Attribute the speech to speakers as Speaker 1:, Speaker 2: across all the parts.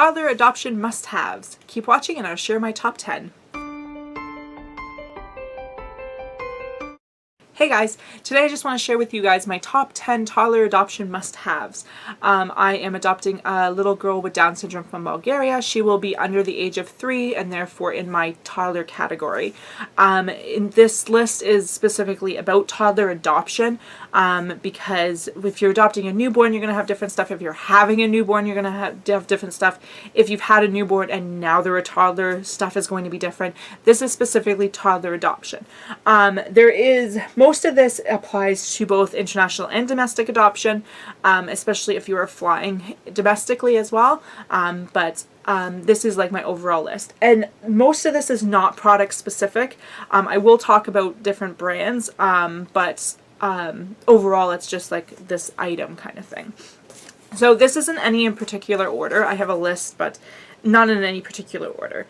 Speaker 1: toddler adoption must-haves. Keep watching and I'll share my top 10. Hey guys, today I just want to share with you guys my top 10 toddler adoption must-haves. I am adopting a little girl with Down syndrome from Bulgaria. She will be under the age of 3 and therefore in my toddler category. This list is specifically about toddler adoption because if you're adopting a newborn, you're going to have different stuff. If you're having a newborn, you're going to have different stuff. If you've had a newborn and now they're a toddler, stuff is going to be different. This is specifically toddler adoption. Most of this applies to both international and domestic adoption, especially if you are flying domestically as well. This is like my overall list. And most of this is not product specific. I will talk about different brands, but overall it's just like this item kind of thing. So this isn't any in particular order. I have a list, but not in any particular order.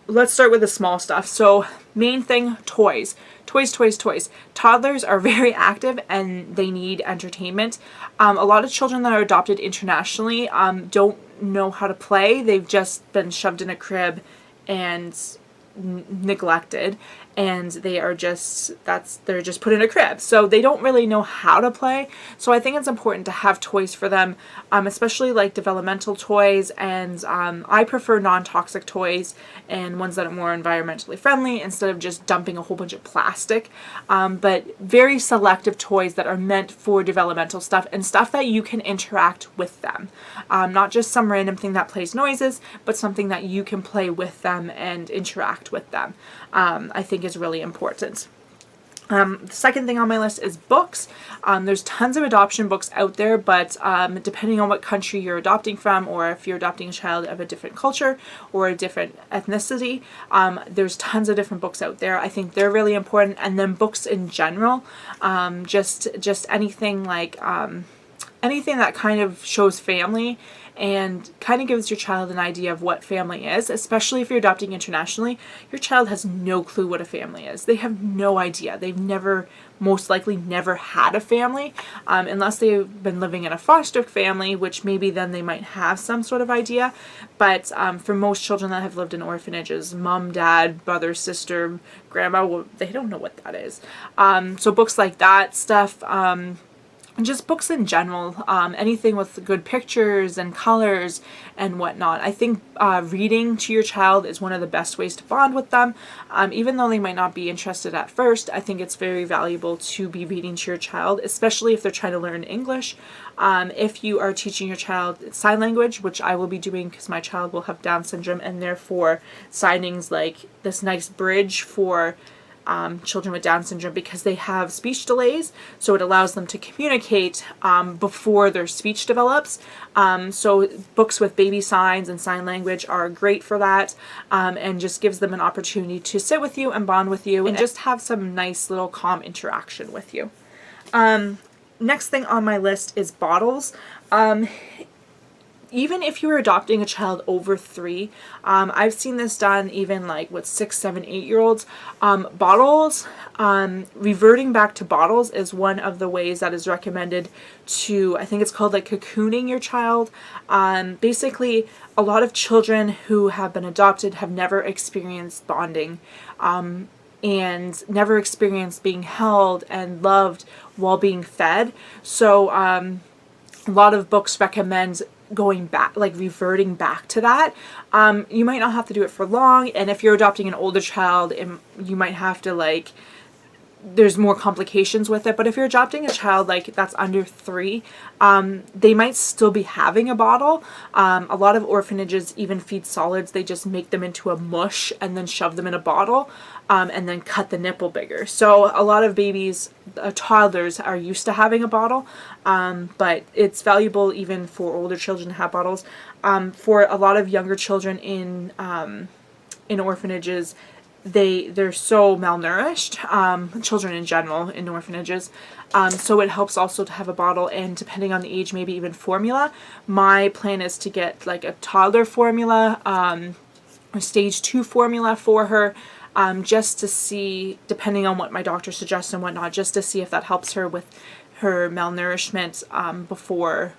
Speaker 1: Let's start with the small stuff. So main thing, toys. Toys. Toddlers are very active and they need entertainment. A lot of children that are adopted internationally don't know how to play. They've just been shoved in a crib and neglected, and they're just put in a crib, so they don't really know how to play. So I think it's important to have toys for them, especially like developmental toys, and I prefer non-toxic toys and ones that are more environmentally friendly instead of just dumping a whole bunch of plastic, but very selective toys that are meant for developmental stuff and stuff that you can interact with them, not just some random thing that plays noises, but something that you can play with them and interact with them. I think is really important. The second thing on my list is books. There's tons of adoption books out there, but depending on what country you're adopting from, or if you're adopting a child of a different culture or a different ethnicity, there's tons of different books out there. I think they're really important. And then books in general, just anything like anything that kind of shows family and kind of gives your child an idea of what family is, especially if you're adopting internationally. Your child has no clue what a family is. They have no idea. They've most likely never had a family, unless they've been living in a foster family, which maybe then they might have some sort of idea. But for most children that have lived in orphanages, mom, dad, brother, sister, grandma, well, they don't know what that is. So books like that stuff, and just books in general, anything with good pictures and colors and whatnot. I think reading to your child is one of the best ways to bond with them. Even though they might not be interested at first, I think it's very valuable to be reading to your child, especially if they're trying to learn English. If you are teaching your child sign language, which I will be doing because my child will have Down syndrome, and therefore signing's like this nice bridge for children with Down syndrome because they have speech delays, so it allows them to communicate before their speech develops. So books with baby signs and sign language are great for that, and just gives them an opportunity to sit with you and bond with you and just have some nice little calm interaction with you. Next thing on my list is bottles. Even if you're adopting a child over 3, I've seen this done even like with 6, 7, 8-year-olds. Bottles, reverting back to bottles is one of the ways that is recommended to, I think it's called like cocooning your child. Basically, a lot of children who have been adopted have never experienced bonding, and never experienced being held and loved while being fed. So a lot of books recommend going back, like reverting back to that. You might not have to do it for long, and if you're adopting an older child, you might have to like, there's more complications with it. But if you're adopting a child like that's under 3, they might still be having a bottle. A lot of orphanages even feed solids. They just make them into a mush and then shove them in a bottle, and then cut the nipple bigger. So a lot of babies, toddlers, are used to having a bottle, but it's valuable even for older children to have bottles. For a lot of younger children in orphanages, they're so malnourished, children in general in orphanages, so it helps also to have a bottle, and depending on the age, maybe even formula. My plan is to get like a toddler formula, a stage 2 formula for her, just to see, depending on what my doctor suggests and whatnot, just to see if that helps her with her malnourishment before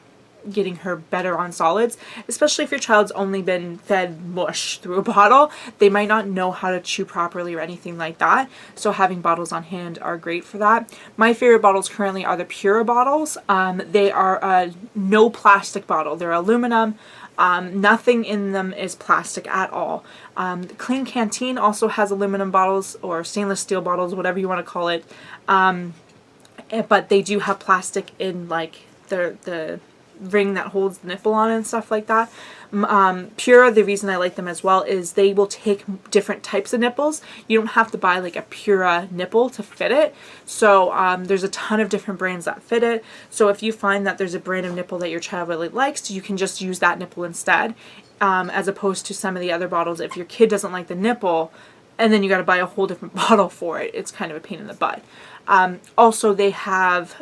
Speaker 1: getting her better on solids, especially if your child's only been fed mush through a bottle. They might not know how to chew properly or anything like that, so having bottles on hand are great for that. My favorite bottles currently are the Pura bottles. They are a no plastic bottle. They're aluminum. Nothing in them is plastic at all. Clean Canteen also has aluminum bottles or stainless steel bottles, whatever you want to call it, but they do have plastic in like the ring that holds the nipple on and stuff like that. Pura, the reason I like them as well is they will take different types of nipples. You don't have to buy like a Pura nipple to fit it. So there's a ton of different brands that fit it. So if you find that there's a brand of nipple that your child really likes, you can just use that nipple instead, as opposed to some of the other bottles. If your kid doesn't like the nipple and then you got to buy a whole different bottle for it, it's kind of a pain in the butt. Also, they have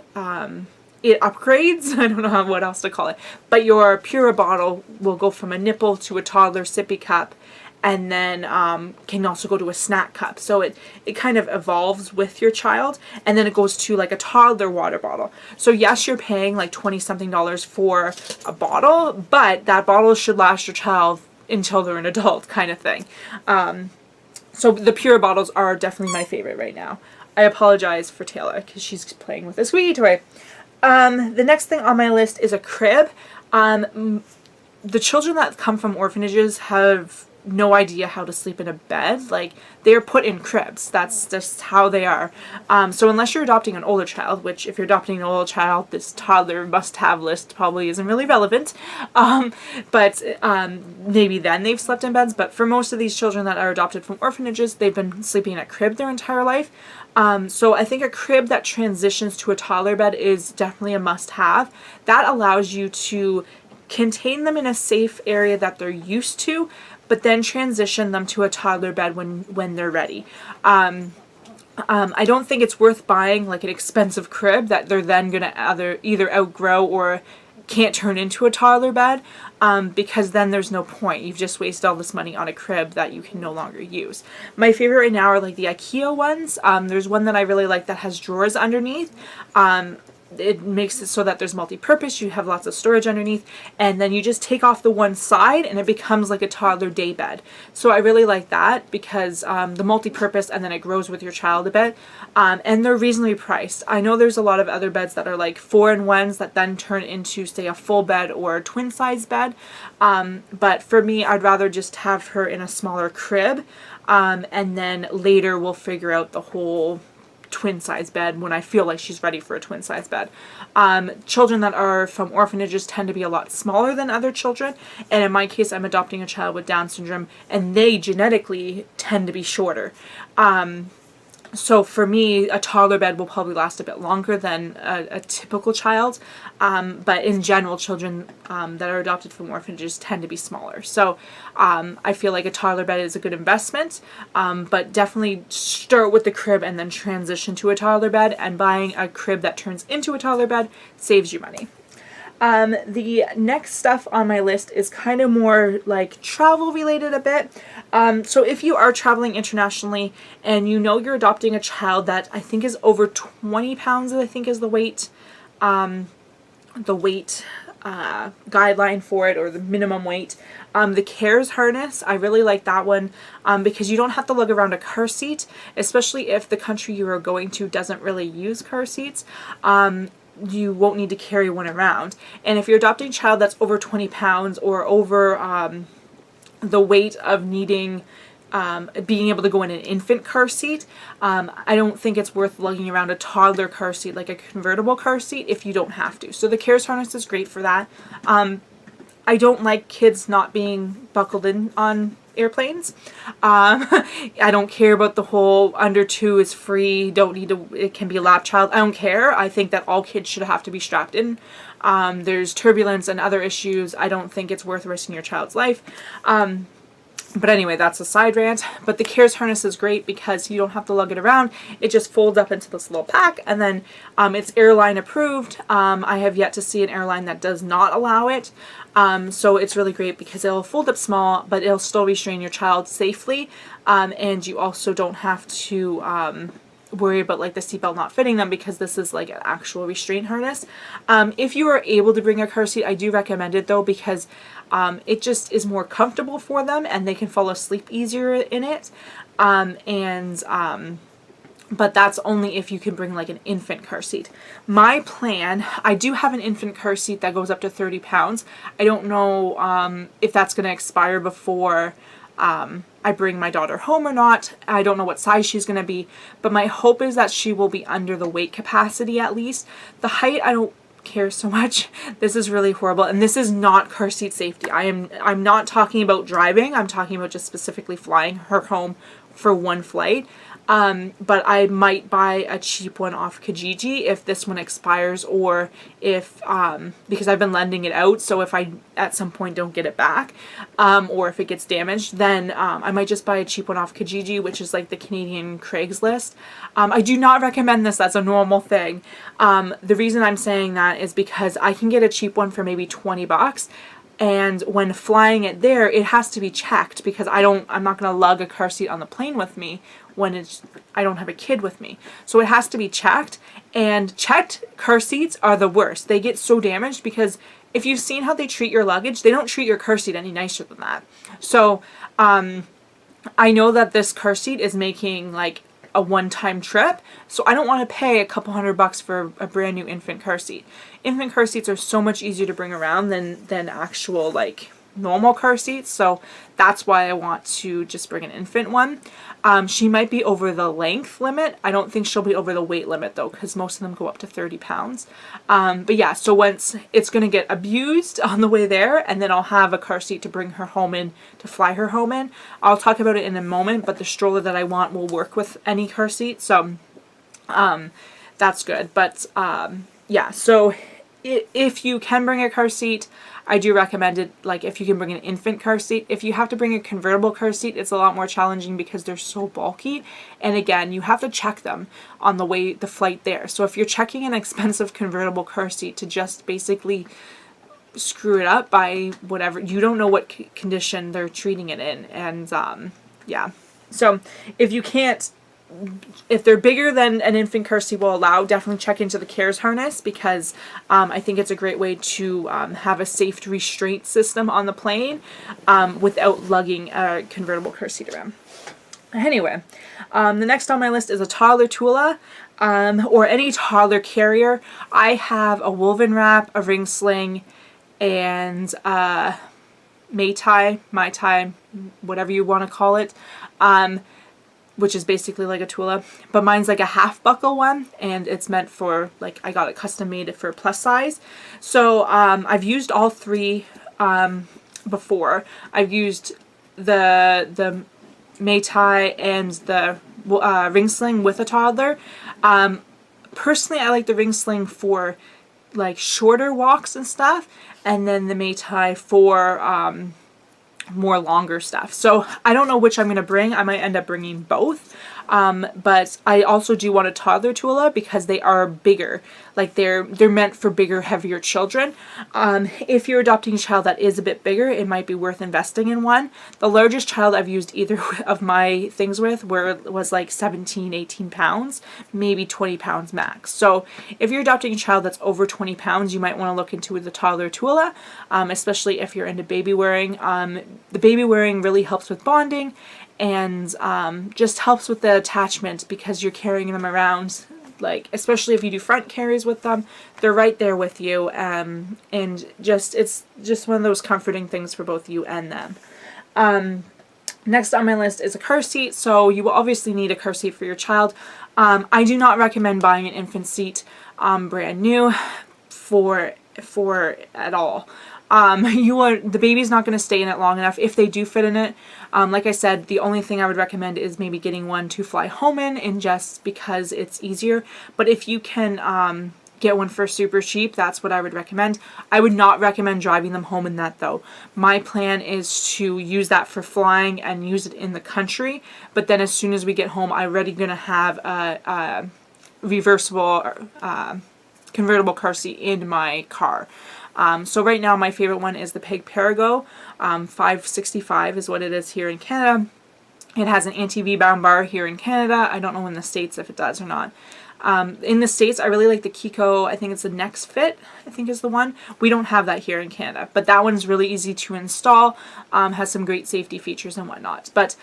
Speaker 1: it upgrades. I don't know what else to call it, but your Pura bottle will go from a nipple to a toddler sippy cup, and then can also go to a snack cup. So it kind of evolves with your child, and then it goes to like a toddler water bottle. So yes, you're paying like $20 something for a bottle, but that bottle should last your child until they're an adult, kind of thing. So the Pura bottles are definitely my favorite right now. I apologize for Taylor because she's playing with a squeaky toy. The next thing on my list is a crib. The children that come from orphanages have no idea how to sleep in a bed. Like, they're put in cribs. That's just how they are. So unless you're adopting an older child, which if you're adopting an older child, this toddler must-have list probably isn't really relevant. But maybe then they've slept in beds. But for most of these children that are adopted from orphanages, they've been sleeping in a crib their entire life. So I think a crib that transitions to a toddler bed is definitely a must-have. That allows you to contain them in a safe area that they're used to, but then transition them to a toddler bed when they're ready. I don't think it's worth buying like an expensive crib that they're then going to either outgrow or can't turn into a toddler bed, because then there's no point. You've just wasted all this money on a crib that you can no longer use. My favorite right now are like the IKEA ones. There's one that I really like that has drawers underneath. It makes it so that there's multi-purpose. You have lots of storage underneath, and then you just take off the one side and it becomes like a toddler day bed. So I really like that because the multi-purpose, and then it grows with your child a bit, and they're reasonably priced. I know there's a lot of other beds that are like 4-in-1s that then turn into, say, a full bed or a twin size bed, but for me, I'd rather just have her in a smaller crib, and then later we'll figure out the whole twin size bed when I feel like she's ready for a twin size bed. Children that are from orphanages tend to be a lot smaller than other children, and in my case I'm adopting a child with Down syndrome, and they genetically tend to be shorter. So for me, a toddler bed will probably last a bit longer than a typical child, but in general, children that are adopted from orphanages tend to be smaller. So I feel like a toddler bed is a good investment, but definitely start with the crib and then transition to a toddler bed, and buying a crib that turns into a toddler bed saves you money. The next stuff on my list is kind of more like travel related a bit. So if you are traveling internationally and you know you're adopting a child that I think is over 20 pounds, I think is the weight guideline for it, or the minimum weight. The CARES harness, I really like that one because you don't have to lug around a car seat, especially if the country you are going to doesn't really use car seats. You won't need to carry one around. And if you're adopting a child that's over 20 pounds or over the weight of needing being able to go in an infant car seat, I don't think it's worth lugging around a toddler car seat, like a convertible car seat, if you don't have to. So the CARES harness is great for that. I don't like kids not being buckled in on airplanes. I don't care about the whole under 2 is free, don't need to, it can be a lap child. I don't care. I think that all kids should have to be strapped in. There's turbulence and other issues. I don't think it's worth risking your child's life. But anyway, that's a side rant. But the CARES harness is great because you don't have to lug it around. It just folds up into this little pack, and then it's airline approved. I have yet to see an airline that does not allow it. So it's really great because it'll fold up small, but it'll still restrain your child safely. And you also don't have to worry about like the seatbelt not fitting them, because this is like an actual restraint harness. If you are able to bring a car seat, I do recommend it though, because it just is more comfortable for them and they can fall asleep easier in it. But that's only if you can bring like an infant car seat. My plan, I do have an infant car seat that goes up to 30 pounds. I don't know if that's going to expire before I bring my daughter home or not. I don't know what size she's going to be, but my hope is that she will be under the weight capacity at least. The height, I don't care so much. This is really horrible, and this is not car seat safety. I'm not talking about driving. I'm talking about just specifically flying her home for one flight. But I might buy a cheap one off Kijiji if this one expires, or if, because I've been lending it out, so if I at some point don't get it back, or if it gets damaged, then I might just buy a cheap one off Kijiji, which is like the Canadian Craigslist. I do not recommend this as a normal thing. The reason I'm saying that is because I can get a cheap one for maybe 20 bucks. And when flying it there, it has to be checked, because I'm not going to lug a car seat on the plane with me when I don't have a kid with me. So it has to be checked, and checked car seats are the worst. They get so damaged, because if you've seen how they treat your luggage, they don't treat your car seat any nicer than that. So I know that this car seat is making like a one-time trip, so I don't want to pay a couple $100 for a brand new infant car seat. Infant car seats are so much easier to bring around than actual like normal car seats, so that's why I want to just bring an infant one. She might be over the length limit. I don't think she'll be over the weight limit though, because most of them go up to 30 pounds. But yeah, so once it's going to get abused on the way there, and then I'll have a car seat to bring her home in, to fly her home in. I'll talk about it in a moment, but the stroller that I want will work with any car seat, so that's good. But yeah, so if you can bring a car seat, I do recommend it. Like if you can bring an infant car seat. If you have to bring a convertible car seat, it's a lot more challenging because they're so bulky, and again, you have to check them on the flight there. So if you're checking an expensive convertible car seat to just basically screw it up by whatever, you don't know what condition they're treating it in. And yeah, so if they're bigger than an infant car seat will allow, definitely check into the CARES harness, because I think it's a great way to have a safe restraint system on the plane without lugging a convertible car seat around. Anyway, the next on my list is a toddler Tula, or any toddler carrier. I have a woven wrap, a ring sling, and Mai Tai, whatever you want to call it, which is basically like a Tula, but mine's like a half buckle one, and it's meant for, like, I got it custom made for plus size. So I've used all three before. I've used the Mai Tai and the ring sling with a toddler. Personally, I like the ring sling for like shorter walks and stuff, and then the Mai Tai for more longer stuff. So I don't know which I'm going to bring. I might end up bringing both. But I also do want a toddler Tula because they are bigger. Like they're meant for bigger, heavier children. If you're adopting a child that is a bit bigger, it might be worth investing in one. The largest child I've used either of my things with was like 17, 18 pounds, maybe 20 pounds max. So if you're adopting a child that's over 20 pounds, you might want to look into the toddler Tula, especially if you're into baby wearing. The baby wearing really helps with bonding, and just helps with the attachment because you're carrying them around, like especially if you do front carries with them, they're right there with you, and it's just one of those comforting things for both you and them. Next on my list is a car seat. So you will obviously need a car seat for your child. I do not recommend buying an infant seat brand new for at all. The baby's not going to stay in it long enough if they do fit in it. Like I said, the only thing I would recommend is maybe getting one to fly home in, and just because it's easier. But if you can get one for super cheap, that's what I would recommend. I would not recommend driving them home in that though. My plan is to use that for flying and use it in the country, but then as soon as we get home, I'm already going to have a reversible convertible car seat in my car. So right now my favorite one is the Peg Perigo. 565 is what it is here in Canada. It has an anti-V-bound bar here in Canada. I don't know in the States if it does or not. In the States, I really like the Kiko, I think it's the Next Fit, I think is the one. We don't have that here in Canada, but that one's really easy to install, has some great safety features and whatnot. But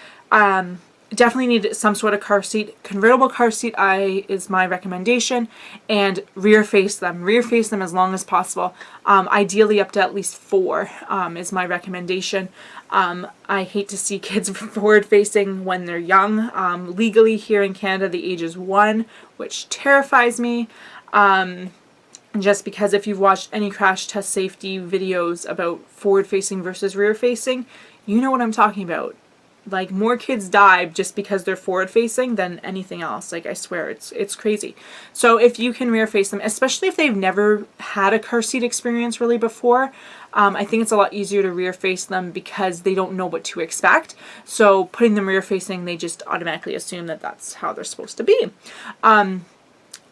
Speaker 1: definitely need some sort of car seat. Convertible car seat is my recommendation, and rear face them. Rear face them as long as possible. Ideally up to at least 4 is my recommendation. I hate to see kids forward facing when they're young. Legally here in Canada the age is 1, which terrifies me. Just because if you've watched any crash test safety videos about forward facing versus rear facing, you know what I'm talking about. Like, more kids die just because they're forward facing than anything else. Like, I swear, it's crazy. So if you can rear face them, especially if they've never had a car seat experience really before, I think it's a lot easier to rear face them because they don't know what to expect. So putting them rear facing, they just automatically assume that that's how they're supposed to be.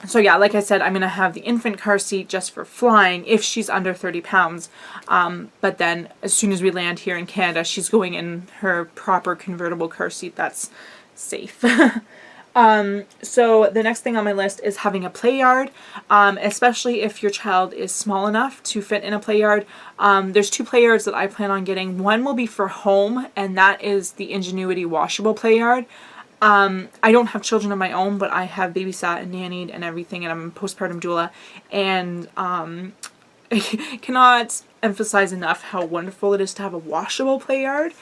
Speaker 1: So yeah, like I said, I'm going to have the infant car seat just for flying if she's under 30 pounds. But then as soon as we land here in Canada, she's going in her proper convertible car seat that's safe. So the next thing on my list is having a play yard, especially if your child is small enough to fit in a play yard. There's 2 play yards that I plan on getting. One will be for home, and that is the Ingenuity washable play yard. I don't have children of my own, but I have babysat and nannied and everything, and I'm a postpartum doula, and I cannot emphasize enough how wonderful it is to have a washable play yard.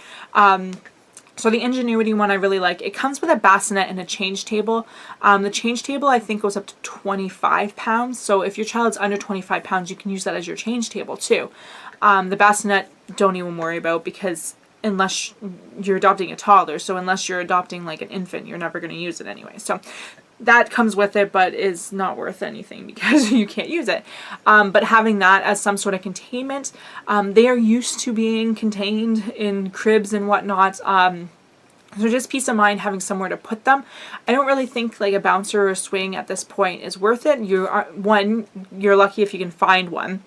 Speaker 1: So the Ingenuity one I really like. It comes with a bassinet and a change table. The change table I think goes up to 25 pounds, so if your child's under 25 pounds, you can use that as your change table too. The bassinet, don't even worry about, because unless you're adopting a toddler, so unless you're adopting like an infant, you're never going to use it anyway. So that comes with it, but is not worth anything because you can't use it. But having that as some sort of containment, they are used to being contained in cribs and whatnot. So just peace of mind having somewhere to put them. I don't really think like a bouncer or a swing at this point is worth it. You're lucky if you can find one.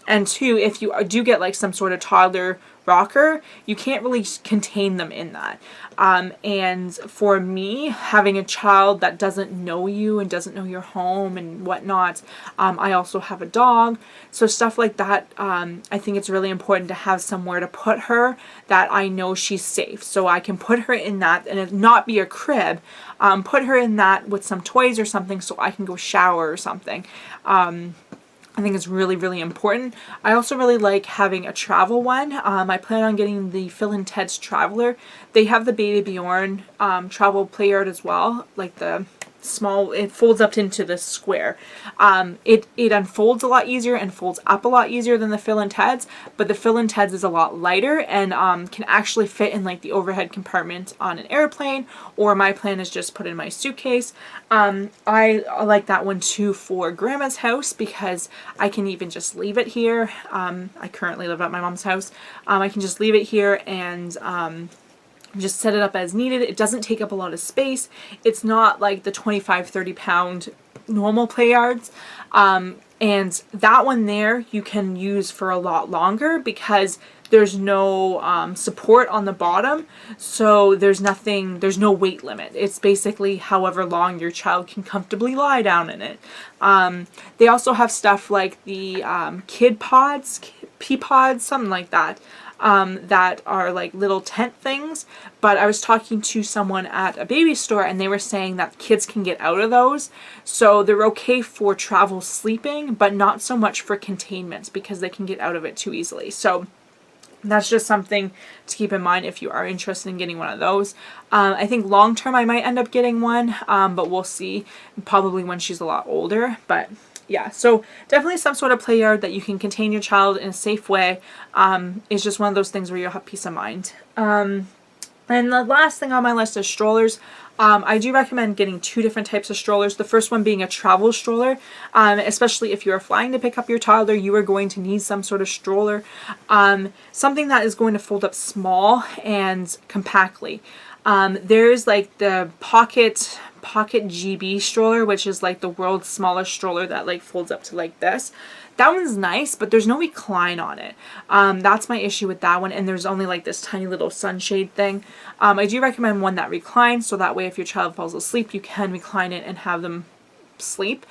Speaker 1: And 2, if you do get like some sort of toddler rocker, you can't really contain them in that. And for me, having a child that doesn't know you and doesn't know your home and whatnot, I also have a dog. So stuff like that, I think it's really important to have somewhere to put her that I know she's safe. So I can put her in that and it not be a crib. Put her in that with some toys or something so I can go shower or something. I think it's really, really important. I also really like having a travel one. I plan on getting the Phil and Ted's Traveler. They have the Baby Bjorn travel play yard as well, like the small, it folds up into this square. It unfolds a lot easier and folds up a lot easier than the Phil and Ted's, but the Phil and Ted's is a lot lighter and can actually fit in like the overhead compartment on an airplane, or my plan is just put in my suitcase. I like that one too for grandma's house because I can even just leave it here. I currently live at my mom's house. I can just leave it here and just set it up as needed. It doesn't take up a lot of space. It's not like the 25-30 pound normal play yards. And that one there you can use for a lot longer because there's no support on the bottom, so there's no weight limit. It's basically however long your child can comfortably lie down in it. They also have stuff like the kid pods, pea pods, something like that. That are like little tent things, but I was talking to someone at a baby store and they were saying that kids can get out of those, so they're okay for travel sleeping but not so much for containment because they can get out of it too easily. So that's just something to keep in mind if you are interested in getting one of those. I think long term I might end up getting one, but we'll see, probably when she's a lot older. But yeah, so definitely some sort of play yard that you can contain your child in a safe way is just one of those things where you'll have peace of mind. And the last thing on my list is strollers. I do recommend getting 2 different types of strollers. The first one being a travel stroller, especially if you are flying to pick up your toddler, you are going to need some sort of stroller. Something that is going to fold up small and compactly. There's like the pocket Pocket GB stroller, which is like the world's smallest stroller that like folds up to like this. That one's nice, but there's no recline on it. That's my issue with that one, and there's only like this tiny little sunshade thing. I do recommend one that reclines, so that way if your child falls asleep, you can recline it and have them sleep.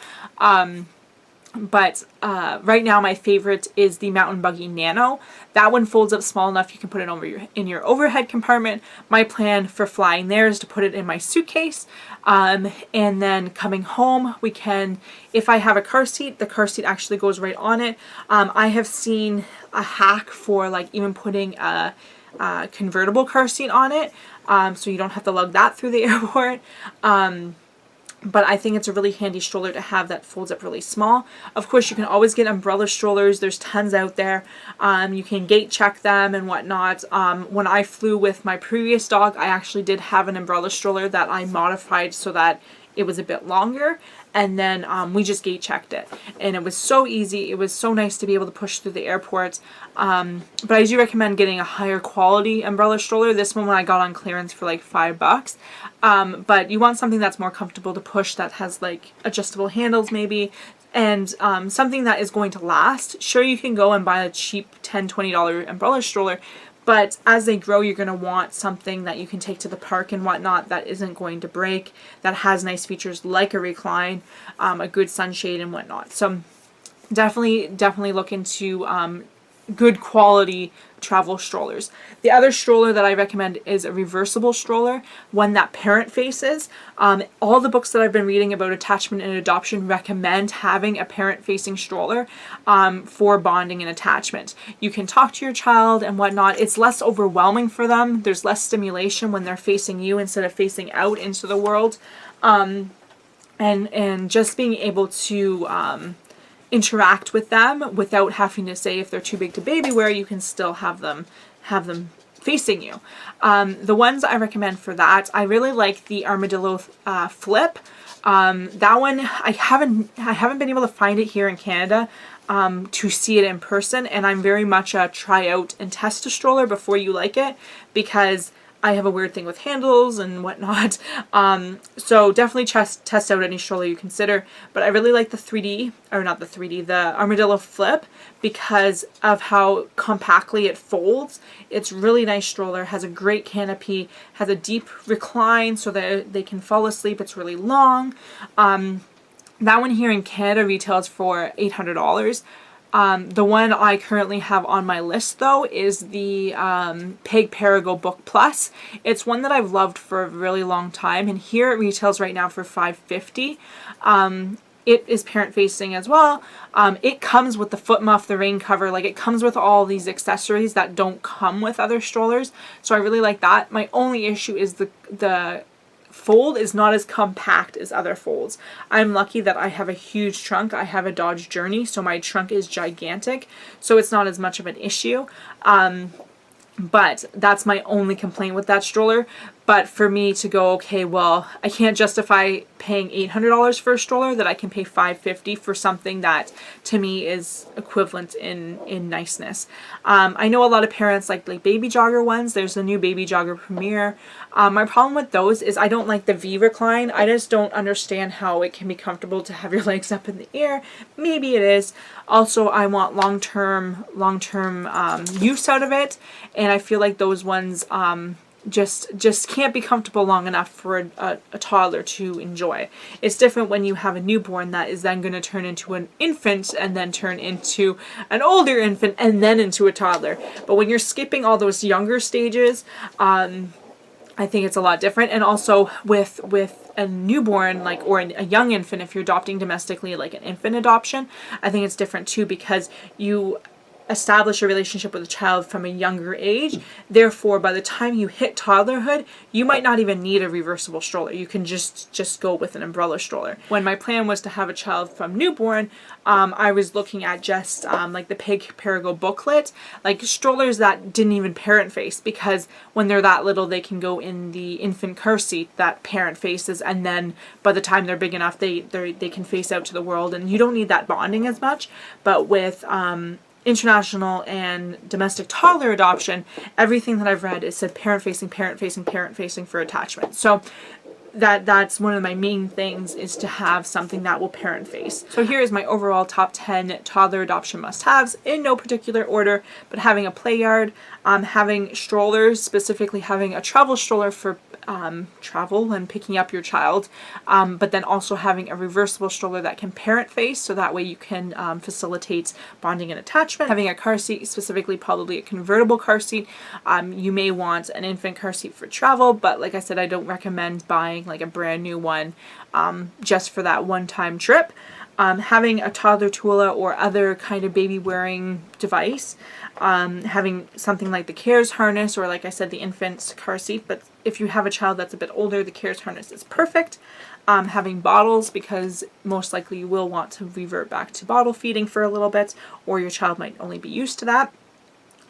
Speaker 1: But right now my favorite is the Mountain Buggy Nano. That one folds up small enough you can put it over in your overhead compartment. My plan for flying there is to put it in my suitcase, and then coming home we can, if I have a car seat, the car seat actually goes right on it. I have seen a hack for like even putting a convertible car seat on it, so you don't have to lug that through the airport. But I think it's a really handy stroller to have that folds up really small. Of course, you can always get umbrella strollers. There's tons out there. You can gate check them and whatnot. When I flew with my previous dog, I actually did have an umbrella stroller that I modified so that it was a bit longer, and then we just gate checked it, and it was so easy. It was so nice to be able to push through the airport. But I do recommend getting a higher quality umbrella stroller. This one I got on clearance for like $5. But you want something that's more comfortable to push, that has like adjustable handles maybe, and something that is going to last. Sure, you can go and buy a cheap $10, $20 umbrella stroller, but as they grow, you're going to want something that you can take to the park and whatnot that isn't going to break, that has nice features like a recline, a good sunshade and whatnot. So definitely look into good quality travel strollers. The other stroller that I recommend is a reversible stroller, one that parent faces. All the books that I've been reading about attachment and adoption recommend having a parent facing stroller for bonding and attachment. You can talk to your child and whatnot. It's less overwhelming for them. There's less stimulation when they're facing you instead of facing out into the world. And just being able to interact with them without having to say if they're too big to baby wear, you can still have them facing you. The ones I recommend for that, I really like the Armadillo Flip. That one I haven't been able to find it here in Canada to see it in person, and I'm very much a try out and test a stroller before you like it, because I have a weird thing with handles and whatnot. So definitely test out any stroller you consider. But I really like the 3D, or not the 3D, the Armadillo Flip, because of how compactly it folds. It's really nice stroller, has a great canopy, has a deep recline so that they can fall asleep. It's really long. That one here in Canada retails for $800. The one I currently have on my list though is the Peg Perigo Book Plus. It's one that I've loved for a really long time, and here it retails right now for $550. It is parent facing as well. It comes with the foot muff, the rain cover, like it comes with all these accessories that don't come with other strollers. So I really like that. My only issue is the fold is not as compact as other folds. I'm lucky that I have a huge trunk. I have a Dodge Journey, so my trunk is gigantic, so it's not as much of an issue. But that's my only complaint with that stroller. But for me to go, okay, well, I can't justify paying $800 for a stroller that I can pay $550 for something that to me is equivalent in niceness. I know a lot of parents like baby jogger ones. There's the new baby jogger Premier. My problem with those is I don't like the V recline. I just don't understand how it can be comfortable to have your legs up in the air. Maybe it is. Also, I want long-term use out of it, and I feel like those ones just can't be comfortable long enough for a toddler to enjoy. It's different when you have a newborn that is then going to turn into an infant and then turn into an older infant and then into a toddler. But when you're skipping all those younger stages, I think it's a lot different. And also with a newborn, like, or a young infant, if you're adopting domestically, like an infant adoption, I think it's different too, because you establish a relationship with a child from a younger age. Therefore, by the time you hit toddlerhood, you might not even need a reversible stroller. You can just go with an umbrella stroller. When my plan was to have a child from newborn, I was looking at just like the Peg Perigo booklet, like strollers that didn't even parent face, because when they're that little, they can go in the infant car seat that parent faces, and then by the time they're big enough, they can face out to the world, and you don't need that bonding as much. But with international and domestic toddler adoption, everything that I've read is said parent facing for attachment. So that's one of my main things, is to have something that will parent face. So here is my overall top 10 toddler adoption must-haves in no particular order, but having a play yard, having strollers, specifically having a travel stroller for travel and picking up your child, but then also having a reversible stroller that can parent face, so that way you can facilitate bonding and attachment. Having a car seat, specifically probably a convertible car seat. You may want an infant car seat for travel, but like I said, I don't recommend buying like a brand new one just for that one-time trip. Having a toddler Tula or other kind of baby wearing device, having something like the CARES harness, or like I said, the infant's car seat, but if you have a child that's a bit older, the CARES harness is perfect. Having bottles, because most likely you will want to revert back to bottle feeding for a little bit, or your child might only be used to that.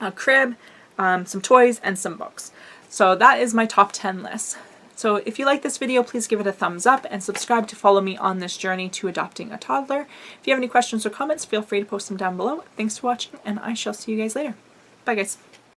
Speaker 1: A crib, some toys, and some books. So that is my top 10 list. So if you like this video, please give it a thumbs up and subscribe to follow me on this journey to adopting a toddler. If you have any questions or comments, feel free to post them down below. Thanks for watching, and I shall see you guys later. Bye guys.